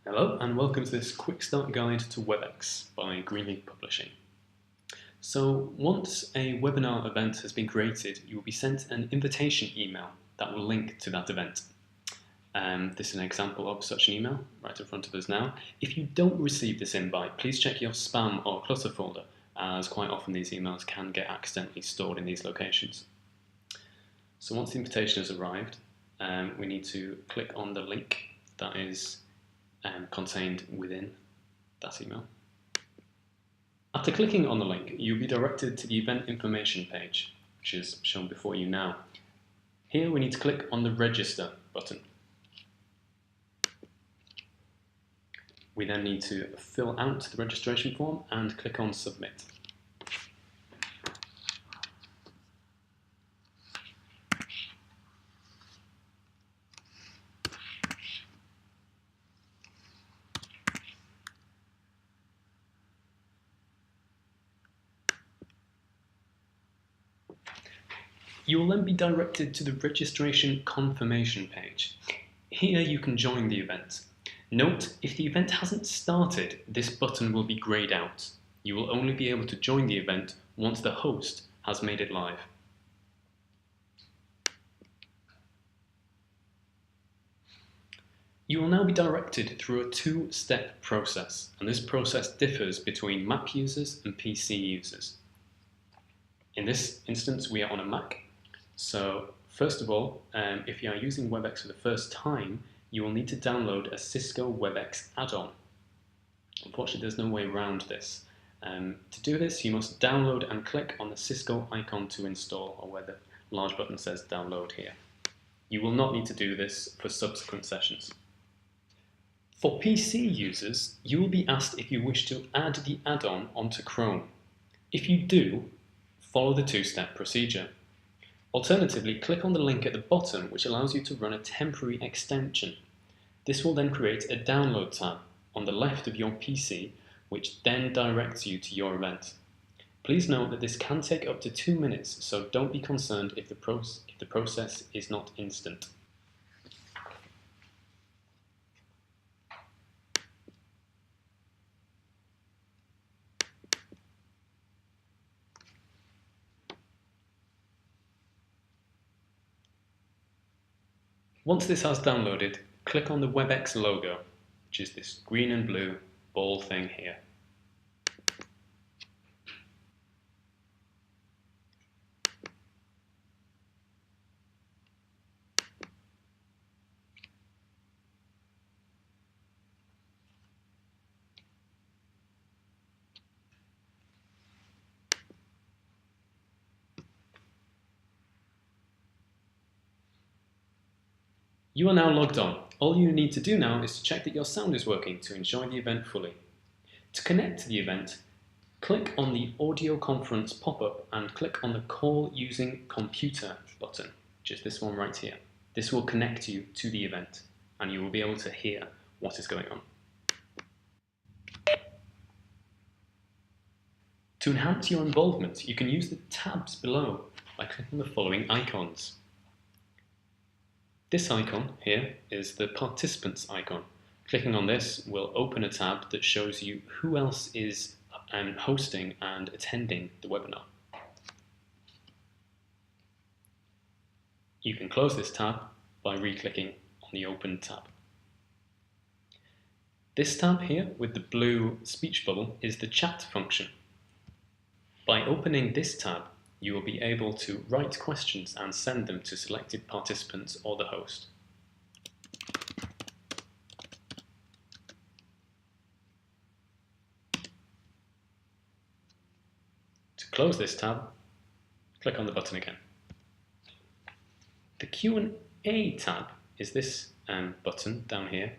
Hello and welcome to this quick start guide to Webex by Greenleaf Publishing. So once a webinar event has been created, you will be sent an invitation email that will link to that event. This is an example of such an email right in front of us now. If you don't receive this invite, please check your spam or clutter folder, as quite often these emails can get accidentally stored in these locations. So once the invitation has arrived, we need to click on the link that is contained within that email. After clicking on the link, you'll be directed to the event information page, which is shown before you now. Here we need to click on the register button. We then need to fill out the registration form and click on submit. You will then be directed to the registration confirmation page. Here you can join the event. Note, if the event hasn't started, this button will be greyed out. You will only be able to join the event once the host has made it live. You will now be directed through a two-step process, and this process differs between Mac users and PC users. In this instance, we are on a Mac. So first of all, if you are using Webex for the first time, you will need to download a Cisco Webex add-on. Unfortunately, there's no way around this. To do this, you must download and click on the Cisco icon to install, or where the large button says download here. You will not need to do this for subsequent sessions. For PC users, you will be asked if you wish to add the add-on onto Chrome. If you do, follow the two-step procedure. Alternatively, click on the link at the bottom, which allows you to run a temporary extension. This will then create a download tab on the left of your PC, which then directs you to your event. Please note that this can take up to 2 minutes, so don't be concerned if the process is not instant. Once this has downloaded, click on the Webex logo, which is this green and blue ball thing here. You are now logged on. All you need to do now is to check that your sound is working to enjoy the event fully. To connect to the event, click on the audio conference pop-up and click on the Call Using Computer button, which is this one right here. This will connect you to the event and you will be able to hear what is going on. To enhance your involvement, you can use the tabs below by clicking the following icons. This icon here is the participants icon. Clicking on this will open a tab that shows you who else is hosting and attending the webinar. You can close this tab by re-clicking on the Open tab. This tab here with the blue speech bubble is the chat function. By opening this tab, you will be able to write questions and send them to selected participants or the host. To close this tab, click on the button again. The Q&A tab is this button down here.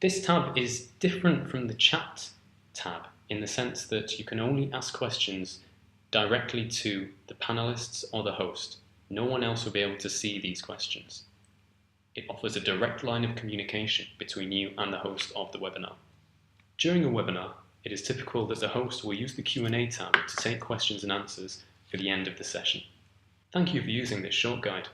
This tab is different from the chat tab in the sense that you can only ask questions directly to the panelists or the host. No one else will be able to see these questions. It offers a direct line of communication between you and the host of the webinar. During a webinar, it is typical that the host will use the Q&A tab to take questions and answers for the end of the session. Thank you for using this short guide.